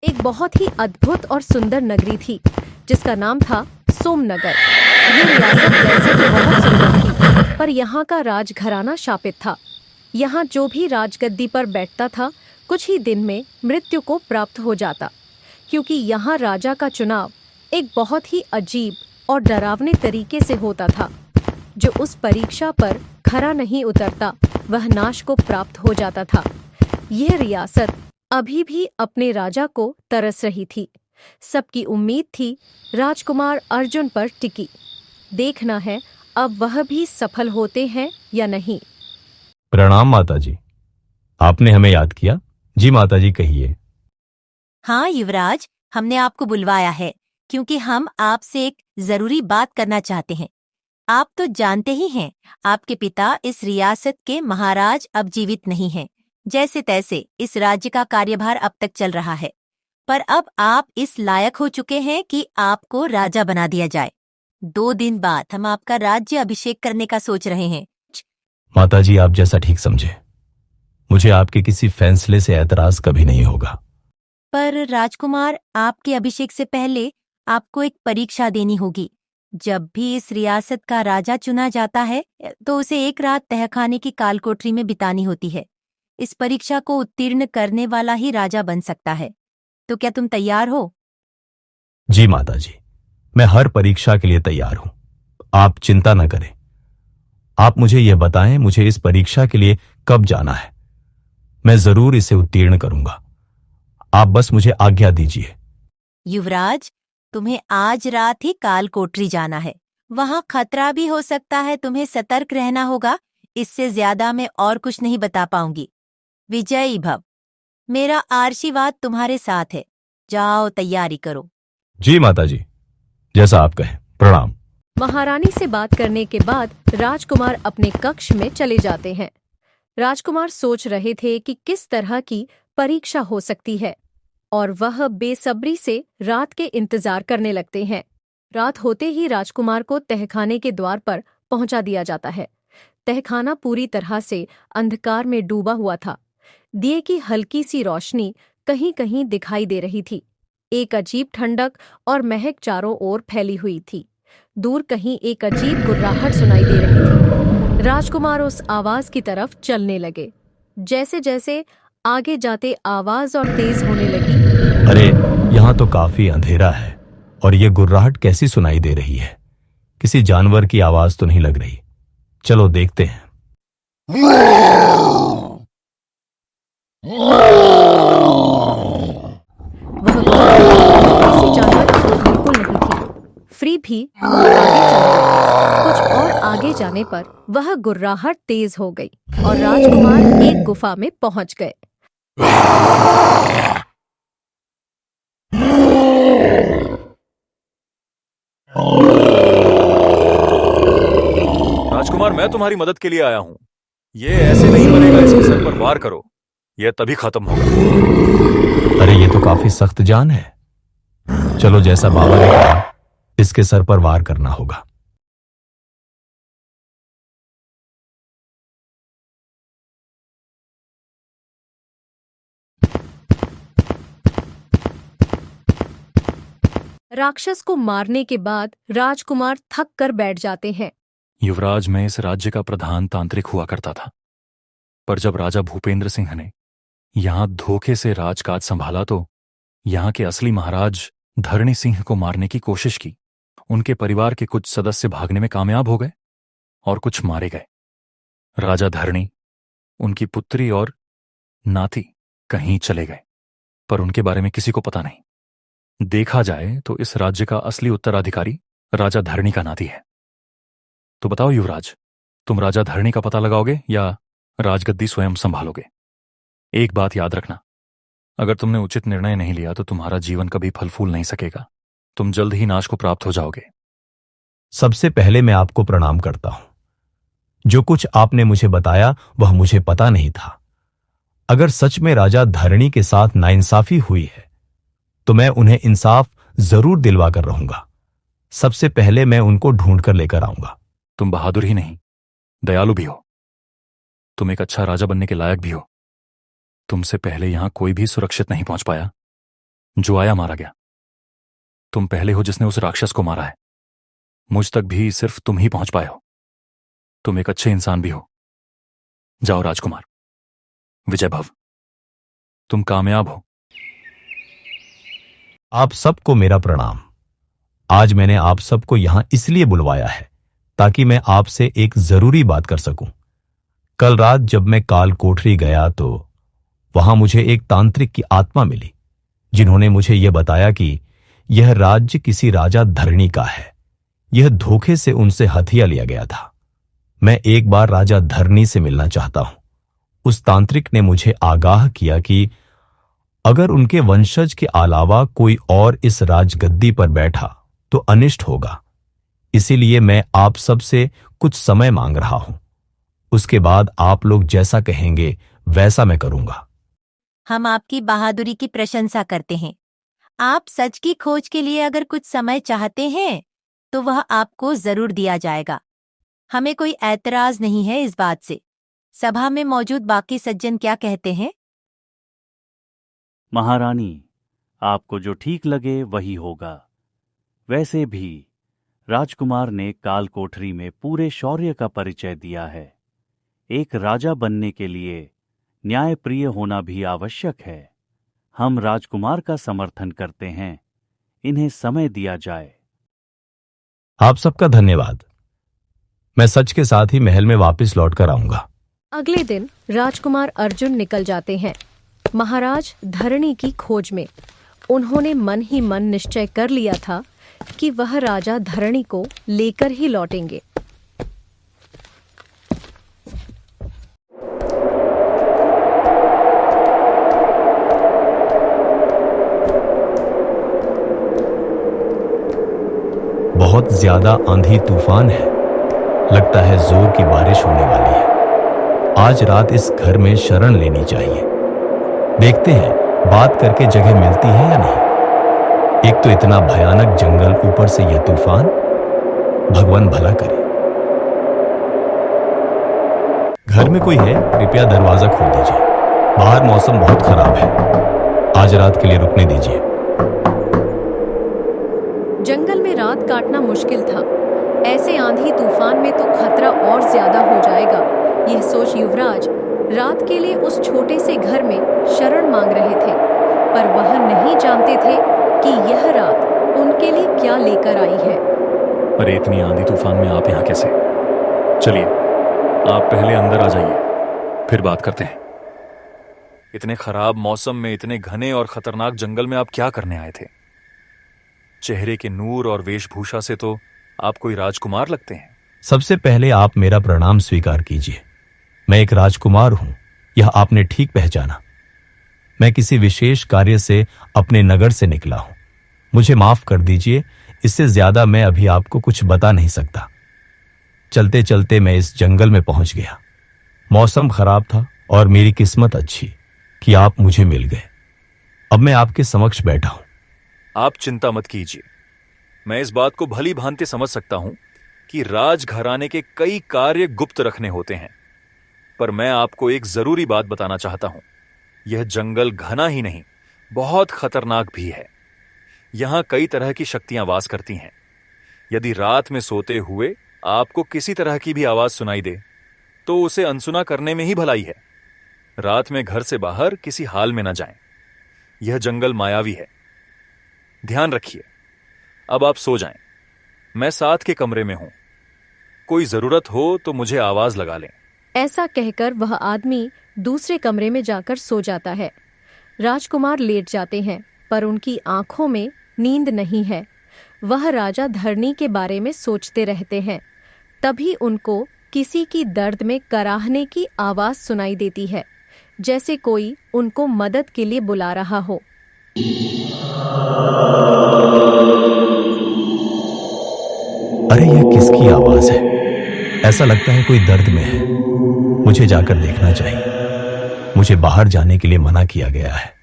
एक बहुत ही अद्भुत और सुंदर नगरी थी जिसका नाम था सोमनगर। ये रियासत वैसे तो बहुत सुंदर थी, पर यहाँ का राजघराना शापित था। यहाँ जो भी राजगद्दी पर बैठता था, कुछ ही दिन में मृत्यु को प्राप्त हो जाता, क्योंकि यहाँ राजा का चुनाव एक बहुत ही अजीब और डरावने तरीके से होता था। जो उस परीक्षा पर खरा नहीं उतरता, वह नाश को प्राप्त हो जाता था। यह रियासत अभी भी अपने राजा को तरस रही थी। सबकी उम्मीद थी राजकुमार अर्जुन पर टिकी। देखना है अब वह भी सफल होते हैं या नहीं। प्रणाम माता जी। आपने हमें याद किया। जी माता जी, कहिए। हाँ युवराज, हमने आपको बुलवाया है क्योंकि हम आपसे एक जरूरी बात करना चाहते हैं। आप तो जानते ही हैं, आपके पिता इस रियासत के महाराज अब जीवित नहीं हैं। जैसे तैसे इस राज्य का कार्यभार अब तक चल रहा है, पर अब आप इस लायक हो चुके हैं कि आपको राजा बना दिया जाए। 2 दिन बाद हम आपका राज्य अभिषेक करने का सोच रहे हैं। माता जी, आप जैसा ठीक समझे। मुझे आपके किसी फैसले से ऐतराज कभी नहीं होगा। पर राजकुमार, आपके अभिषेक से पहले आपको एक परीक्षा देनी होगी। जब भी इस रियासत का राजा चुना जाता है तो उसे एक रात तहखाने की कालकोठरी में बितानी होती है। इस परीक्षा को उत्तीर्ण करने वाला ही राजा बन सकता है। तो क्या तुम तैयार हो? जी माता जी, मैं हर परीक्षा के लिए तैयार हूं। आप चिंता न करें। आप मुझे यह बताएं, मुझे इस परीक्षा के लिए कब जाना है। मैं जरूर इसे उत्तीर्ण करूंगा। आप बस मुझे आज्ञा दीजिए। युवराज, तुम्हें आज रात ही कालकोठरी जाना है। वहां खतरा भी हो सकता है, तुम्हें सतर्क रहना होगा। इससे ज्यादा मैं और कुछ नहीं बता पाऊंगी। विजयी भव। मेरा आशीर्वाद तुम्हारे साथ है। जाओ, तैयारी करो। जी माता जी, जैसा आप कहें। प्रणाम। महारानी से बात करने के बाद राजकुमार अपने कक्ष में चले जाते हैं। राजकुमार सोच रहे थे कि किस तरह की परीक्षा हो सकती है, और वह बेसब्री से रात के इंतजार करने लगते हैं। रात होते ही राजकुमार को तहखाने के द्वार पर पहुंचा दिया जाता है। तहखाना पूरी तरह से अंधकार में डूबा हुआ था। दिए की हल्की सी रोशनी कहीं कहीं दिखाई दे रही थी। एक अजीब ठंडक और महक चारों ओर फैली हुई थी। दूर कहीं एक अजीब गुर्राहट सुनाई दे रही थी। राजकुमार उस आवाज की तरफ चलने लगे। जैसे जैसे आगे जाते आवाज और तेज होने लगी। अरे, यहां तो काफी अंधेरा है और ये गुर्राहट कैसी सुनाई दे रही है। किसी जानवर की आवाज तो नहीं लग रही। चलो देखते हैं। वह गुर्राहट किसी जानवर की तो बिल्कुल नहीं थी। फिर भी वह आगे चल गया। कुछ और आगे जाने पर वह गुर्राहट तेज हो गई और राजकुमार एक गुफा में पहुंच गए। राजकुमार, मैं तुम्हारी मदद के लिए आया हूं। ये ऐसे नहीं मरेगा, इसके सर पर वार करो। यह तभी खत्म होगा। अरे, ये तो काफी सख्त जान है। चलो, जैसा बाबा ने कहा, इसके सर पर वार करना होगा। राक्षस को मारने के बाद राजकुमार थक कर बैठ जाते हैं। युवराज, मैं इस राज्य का प्रधान तांत्रिक हुआ करता था, पर जब राजा भूपेंद्र सिंह ने यहां धोखे से राजकाज संभाला तो यहां के असली महाराज धरणी सिंह को मारने की कोशिश की। उनके परिवार के कुछ सदस्य भागने में कामयाब हो गए और कुछ मारे गए। राजा धरणी, उनकी पुत्री और नाती कहीं चले गए, पर उनके बारे में किसी को पता नहीं। देखा जाए तो इस राज्य का असली उत्तराधिकारी राजा धरणी का नाती है। तो बताओ युवराज, तुम राजा धरणी का पता लगाओगे या राजगद्दी स्वयं संभालोगे? एक बात याद रखना, अगर तुमने उचित निर्णय नहीं लिया तो तुम्हारा जीवन कभी फल फूल नहीं सकेगा। तुम जल्द ही नाश को प्राप्त हो जाओगे। सबसे पहले मैं आपको प्रणाम करता हूं। जो कुछ आपने मुझे बताया वह मुझे पता नहीं था। अगर सच में राजा धरणी के साथ नाइंसाफी हुई है तो मैं उन्हें इंसाफ जरूर दिलवा कर रहूंगा। सबसे पहले मैं उनको ढूंढ कर लेकर आऊंगा। तुम बहादुर ही नहीं, दयालु भी हो। तुम एक अच्छा राजा बनने के लायक भी हो। तुमसे पहले यहां कोई भी सुरक्षित नहीं पहुंच पाया। जो आया मारा गया। तुम पहले हो जिसने उस राक्षस को मारा है। मुझ तक भी सिर्फ तुम ही पहुंच पाए हो। तुम एक अच्छे इंसान भी हो। जाओ राजकुमार, विजय भव। तुम कामयाब हो। आप सबको मेरा प्रणाम। आज मैंने आप सबको यहां इसलिए बुलवाया है ताकि मैं आपसे एक जरूरी बात कर सकूं। कल रात जब मैं काल कोठरी गया तो वहां मुझे एक तांत्रिक की आत्मा मिली, जिन्होंने मुझे यह बताया कि यह राज्य किसी राजा धरणी का है। यह धोखे से उनसे हथिया लिया गया था। मैं एक बार राजा धरणी से मिलना चाहता हूं। उस तांत्रिक ने मुझे आगाह किया कि अगर उनके वंशज के अलावा कोई और इस राजगद्दी पर बैठा तो अनिष्ट होगा। इसीलिए मैं आप सबसे कुछ समय मांग रहा हूं। उसके बाद आप लोग जैसा कहेंगे वैसा मैं करूंगा। हम आपकी बहादुरी की प्रशंसा करते हैं। आप सच की खोज के लिए अगर कुछ समय चाहते हैं तो वह आपको जरूर दिया जाएगा। हमें कोई ऐतराज नहीं है इस बात से। सभा में मौजूद बाकी सज्जन क्या कहते हैं? महारानी, आपको जो ठीक लगे वही होगा। वैसे भी राजकुमार ने काल कोठरी में पूरे शौर्य का परिचय दिया है। एक राजा बनने के लिए न्यायप्रिय होना भी आवश्यक है। हम राजकुमार का समर्थन करते हैं। इन्हें समय दिया जाए। आप सबका धन्यवाद। मैं सच के साथ ही महल में वापस लौट कर आऊंगा। अगले दिन राजकुमार अर्जुन निकल जाते हैं महाराज धरणी की खोज में। उन्होंने मन ही मन निश्चय कर लिया था कि वह राजा धरणी को लेकर ही लौटेंगे। बहुत ज्यादा आंधी तूफान है। लगता है जोर की बारिश होने वाली है। आज रात इस घर में शरण लेनी चाहिए। देखते हैं बात करके जगह मिलती है या नहीं। एक तो इतना भयानक जंगल, ऊपर से यह तूफान। भगवान भला करे। घर में कोई है? कृपया दरवाजा खोल दीजिए। बाहर मौसम बहुत खराब है। आज रात के लिए रुकने दीजिए। जंगल में रात काटना मुश्किल था। ऐसे आंधी तूफान में तो खतरा और ज्यादा हो जाएगा। यह सोच युवराज रात के लिए उस छोटे से घर में शरण मांग रहे थे, पर वह नहीं जानते थे कि यह रात उनके लिए क्या लेकर आई है। अरे इतनी आंधी तूफान में आप यहाँ कैसे? चलिए आप पहले अंदर आ जाइए, फिर बात करते हैं। इतने खराब मौसम में इतने घने और खतरनाक जंगल में आप क्या करने आए थे? चेहरे के नूर और वेशभूषा से तो आप कोई राजकुमार लगते हैं। सबसे पहले आप मेरा प्रणाम स्वीकार कीजिए। मैं एक राजकुमार हूं, यह आपने ठीक पहचाना। मैं किसी विशेष कार्य से अपने नगर से निकला हूं। मुझे माफ कर दीजिए, इससे ज्यादा मैं अभी आपको कुछ बता नहीं सकता। चलते चलते मैं इस जंगल में पहुंच गया। मौसम खराब था और मेरी किस्मत अच्छी कि आप मुझे मिल गए। अब मैं आपके समक्ष बैठा हूं। आप चिंता मत कीजिए। मैं इस बात को भली भांति समझ सकता हूं कि राजघराने के कई कार्य गुप्त रखने होते हैं, पर मैं आपको एक जरूरी बात बताना चाहता हूं। यह जंगल घना ही नहीं, बहुत खतरनाक भी है। यहां कई तरह की शक्तियां वास करती हैं। यदि रात में सोते हुए आपको किसी तरह की भी आवाज सुनाई दे तो उसे अनसुना करने में ही भलाई है। रात में घर से बाहर किसी हाल में न जाएं। यह जंगल मायावी है, ध्यान रखिए। अब आप सो जाएं। मैं साथ के कमरे में हूं। कोई जरूरत हो तो मुझे आवाज लगा लें। ऐसा कहकर वह आदमी दूसरे कमरे में जाकर सो जाता है। राजकुमार लेट जाते हैं, पर उनकी आंखों में नींद नहीं है। वह राजा धरणी के बारे में सोचते रहते हैं। तभी उनको किसी की दर्द में कराहने की आवाज सुनाई देती है, जैसे कोई उनको मदद के लिए बुला रहा हो। अरे यह किसकी आवाज है? ऐसा लगता है कोई दर्द में है। मुझे जाकर देखना चाहिए। मुझे बाहर जाने के लिए मना किया गया है।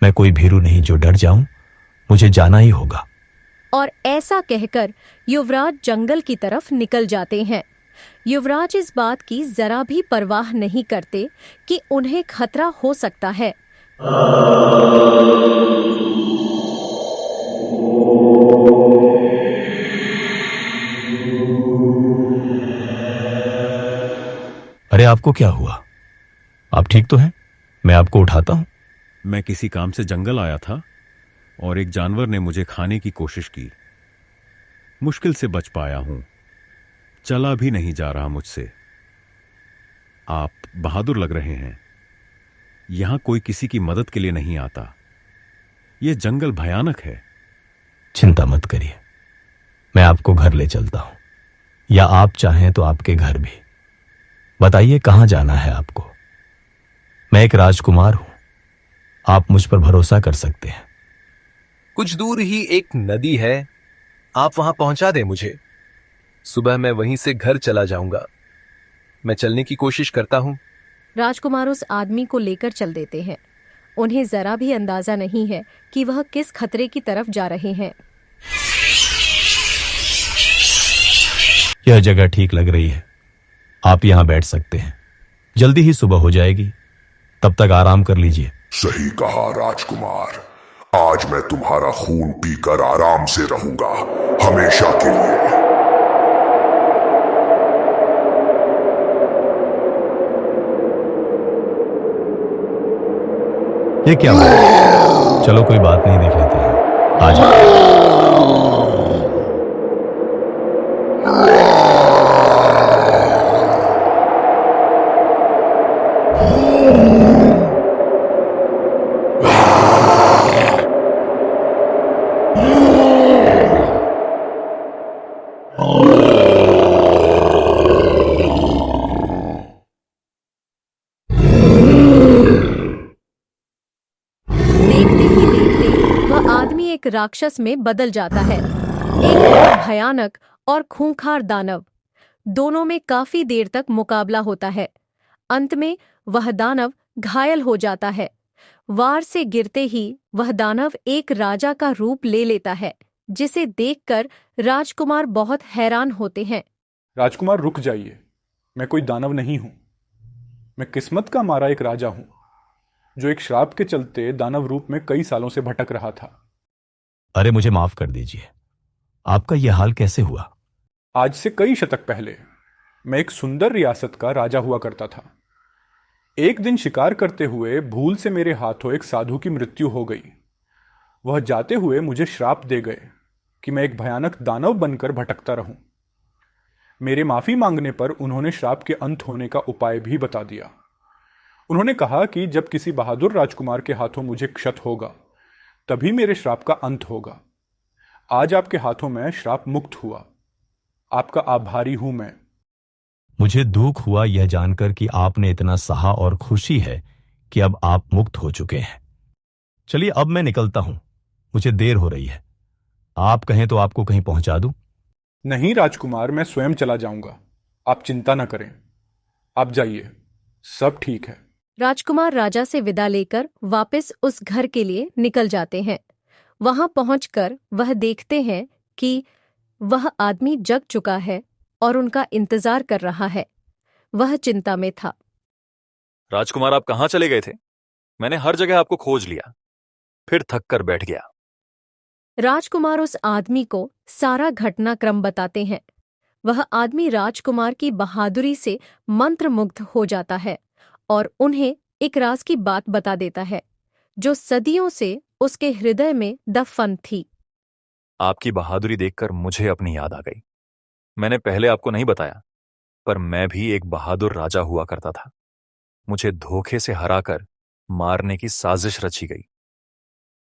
मैं कोई भीरू नहीं जो डर जाऊं। मुझे जाना ही होगा। और ऐसा कहकर युवराज जंगल की तरफ निकल जाते हैं। युवराज इस बात की जरा भी परवाह नहीं करते कि उन्हें खतरा हो सकता है। अरे आपको क्या हुआ? आप ठीक तो हैं? मैं आपको उठाता हूं। मैं किसी काम से जंगल आया था और एक जानवर ने मुझे खाने की कोशिश की। मुश्किल से बच पाया हूं। चला भी नहीं जा रहा मुझसे। आप बहादुर लग रहे हैं। यहां कोई किसी की मदद के लिए नहीं आता। यह जंगल भयानक है। चिंता मत करिए, मैं आपको घर ले चलता हूं, या आप चाहें तो आपके घर भी। बताइए कहां जाना है आपको? मैं एक राजकुमार हूं, आप मुझ पर भरोसा कर सकते हैं। कुछ दूर ही एक नदी है, आप वहां पहुंचा दें मुझे। सुबह मैं वहीं से घर चला जाऊंगा। मैं चलने की कोशिश करता हूं। राजकुमार उस आदमी को लेकर चल देते हैं। उन्हें जरा भी अंदाजा नहीं है कि वह किस खतरे की तरफ जा रहे हैं। यह जगह ठीक लग रही है, आप यहां बैठ सकते हैं। जल्दी ही सुबह हो जाएगी, तब तक आराम कर लीजिए। सही कहा राजकुमार, आज मैं तुम्हारा खून पीकर आराम से रहूंगा, हमेशा के लिए। ये क्या हुआ? चलो कोई बात नहीं, देख लेते हैं। आ जाओ। देखते ही देखते वह आदमी एक राक्षस में बदल जाता है, एक और भयानक और खूंखार दानव। दोनों में काफी देर तक मुकाबला होता है। अंत में वह दानव घायल हो जाता है। वार से गिरते ही वह दानव एक राजा का रूप ले लेता है, जिसे देखकर राजकुमार बहुत हैरान होते हैं। राजकुमार रुक जाइए, मैं कोई दानव नहीं हूं। मैं किस्मत का मारा एक राजा हूं, जो एक श्राप के चलते दानव रूप में कई सालों से भटक रहा था। अरे मुझे माफ कर दीजिए, आपका यह हाल कैसे हुआ? आज से कई शतक पहले मैं एक सुंदर रियासत का राजा हुआ करता था। एक दिन शिकार करते हुए भूल से मेरे हाथों एक साधु की मृत्यु हो गई। वह जाते हुए मुझे श्राप दे गए कि मैं एक भयानक दानव बनकर भटकता रहूं। मेरे माफी मांगने पर उन्होंने श्राप के अंत होने का उपाय भी बता दिया। उन्होंने कहा कि जब किसी बहादुर राजकुमार के हाथों मुझे क्षत होगा, तभी मेरे श्राप का अंत होगा। आज आपके हाथों में श्राप मुक्त हुआ। आपका आभारी हूं मैं। मुझे दुख हुआ यह जानकर कि आपने इतना सहा, और खुशी है कि अब आप मुक्त हो चुके हैं। चलिए अब मैं निकलता हूं, मुझे देर हो रही है। आप कहें तो आपको कहीं पहुंचा दूं? नहीं राजकुमार, मैं स्वयं चला जाऊंगा। आप चिंता न करें, आप जाइए, सब ठीक है। राजकुमार राजा से विदा लेकर वापस उस घर के लिए निकल जाते हैं। वहां पहुंचकर वह देखते हैं कि वह आदमी जग चुका है और उनका इंतजार कर रहा है। वह चिंता में था। राजकुमार, आप कहां चले गए थे? मैंने हर जगह आपको खोज लिया, फिर थक कर बैठ गया। राजकुमार उस आदमी को सारा घटनाक्रम बताते हैं। वह आदमी राजकुमार की बहादुरी से मंत्रमुग्ध हो जाता है और उन्हें एक राज की बात बता देता है, जो सदियों से उसके हृदय में दफन थी। आपकी बहादुरी देखकर मुझे अपनी याद आ गई। मैंने पहले आपको नहीं बताया, पर मैं भी एक बहादुर राजा हुआ करता था। मुझे धोखे से हराकर मारने की साजिश रची गई।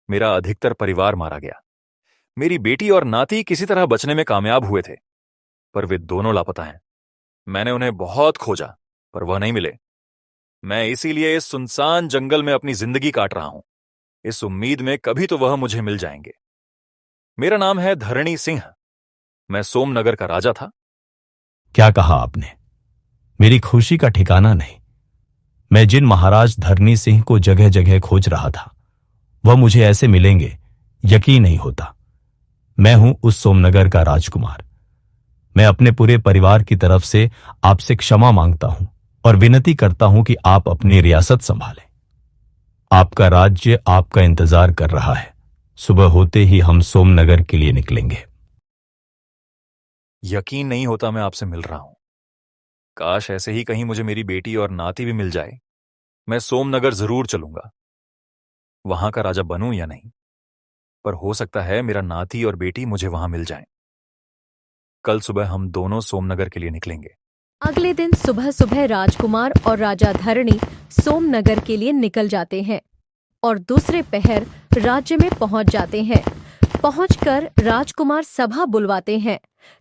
मेरा अधिकतर परिवार मारा गया। मेरी बेटी और नाती किसी तरह बचने में कामयाब हुए थे, पर वे दोनों लापता हैं। मैंने उन्हें बहुत खोजा, पर वह नहीं मिले। मैं इसीलिए इस सुनसान जंगल में अपनी जिंदगी काट रहा हूं, इस उम्मीद में कभी तो वह मुझे मिल जाएंगे। मेरा नाम है धरणी सिंह। मैं सोमनगर का राजा था। क्या कहा आपने? मेरी खुशी का ठिकाना नहीं। मैं जिन महाराज धरणी सिंह को जगह जगह खोज रहा था, वह मुझे ऐसे मिलेंगे, यकीन नहीं होता। मैं हूं उस सोमनगर का राजकुमार। मैं अपने पूरे परिवार की तरफ से आपसे क्षमा मांगता हूं और विनती करता हूं कि आप अपनी रियासत संभालें। आपका राज्य आपका इंतजार कर रहा है। सुबह होते ही हम सोमनगर के लिए निकलेंगे। यकीन नहीं होता मैं आपसे मिल रहा हूं। काश ऐसे ही कहीं मुझे मेरी बेटी और नाती भी मिल जाए। मैं सोमनगर जरूर चलूंगा, वहां का राजा बनूं या नहीं, पर हो सकता है मेरा नाती और बेटी मुझे वहां मिल जाएं। कल सुबह हम दोनों सोमनगर के लिए निकलेंगे। अगले दिन सुबह सुबह राजकुमार और राजा धरणी सोमनगर के लिए निकल जाते हैं और दूसरे पहर राज्य में पहुंच जाते हैं। पहुंचकर राजकुमार सभा बुलवाते हैं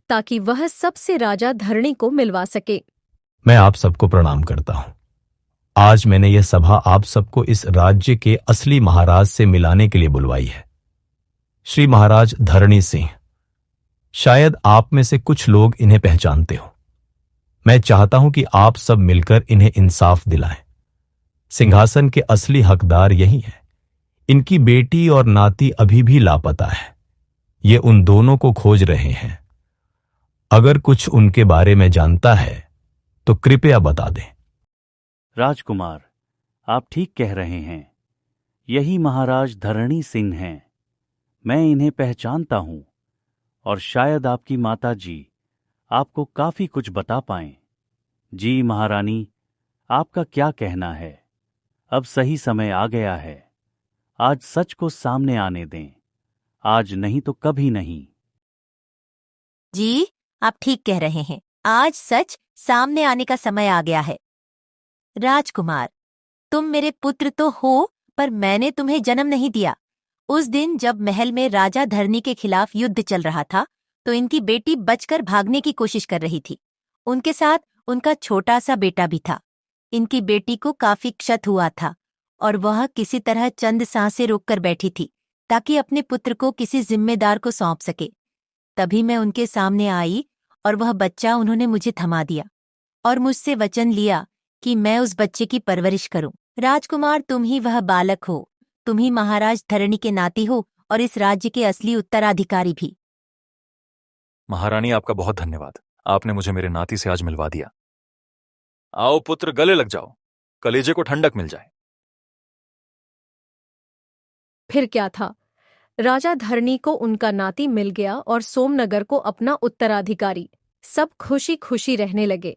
ताकि वह सबसे राजा धरणी को मिलवा सके। मैं आप सबको प्रणाम करता हूं। आज मैंने यह सभा आप सबको इस राज्य के असली महाराज से मिलाने के लिए बुलवाई है, श्री महाराज धरणी सिंह। शायद आप में से कुछ लोग इन्हें पहचानते हो। मैं चाहता हूं कि आप सब मिलकर इन्हें इंसाफ दिलाएं। सिंहासन के असली हकदार यही हैं। इनकी बेटी और नाती अभी भी लापता है। ये उन दोनों को खोज रहे हैं। अगर कुछ उनके बारे में जानता है तो कृपया बता दें। राजकुमार, आप ठीक कह रहे हैं। यही महाराज धरणी सिंह हैं। मैं इन्हें पहचानता हूं और शायद आपकी माता जी आपको काफी कुछ बता पाएं। जी महारानी, आपका क्या कहना है? अब सही समय आ गया है। आज सच को सामने आने दें, आज नहीं तो कभी नहीं। जी, आप ठीक कह रहे हैं। आज सच सामने आने का समय आ गया है। राजकुमार, तुम मेरे पुत्र तो हो, पर मैंने तुम्हें जन्म नहीं दिया। उस दिन जब महल में राजा धरणी के खिलाफ युद्ध चल रहा था, तो इनकी बेटी बचकर भागने की कोशिश कर रही थी। उनके साथ उनका छोटा सा बेटा भी था। इनकी बेटी को काफी क्षत हुआ था और वह किसी तरह चंद सांसें रोककर बैठी थी ताकि अपने पुत्र को किसी जिम्मेदार को सौंप सके। तभी मैं उनके सामने आई और वह बच्चा उन्होंने मुझे थमा दिया और मुझसे वचन लिया कि मैं उस बच्चे की परवरिश करूं। राजकुमार, तुम ही वह बालक हो। तुम ही महाराज धरणी के नाती हो और इस राज्य के असली उत्तराधिकारी भी। महारानी, आपका बहुत धन्यवाद। आपने मुझे मेरे नाती से आज मिलवा दिया। आओ पुत्र, गले लग जाओ, कलेजे को ठंडक मिल जाए। फिर क्या था, राजा धरणी को उनका नाती मिल गया और सोमनगर को अपना उत्तराधिकारी। सब खुशी खुशी रहने लगे।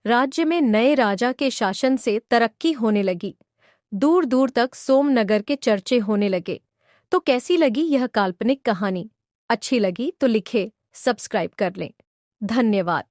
राज्य में नए राजा के शासन से तरक्की होने लगी। दूर दूर तक सोमनगर के चर्चे होने लगे। तो कैसी लगी यह काल्पनिक कहानी? अच्छी लगी तो लिखे, सब्सक्राइब कर लें। धन्यवाद।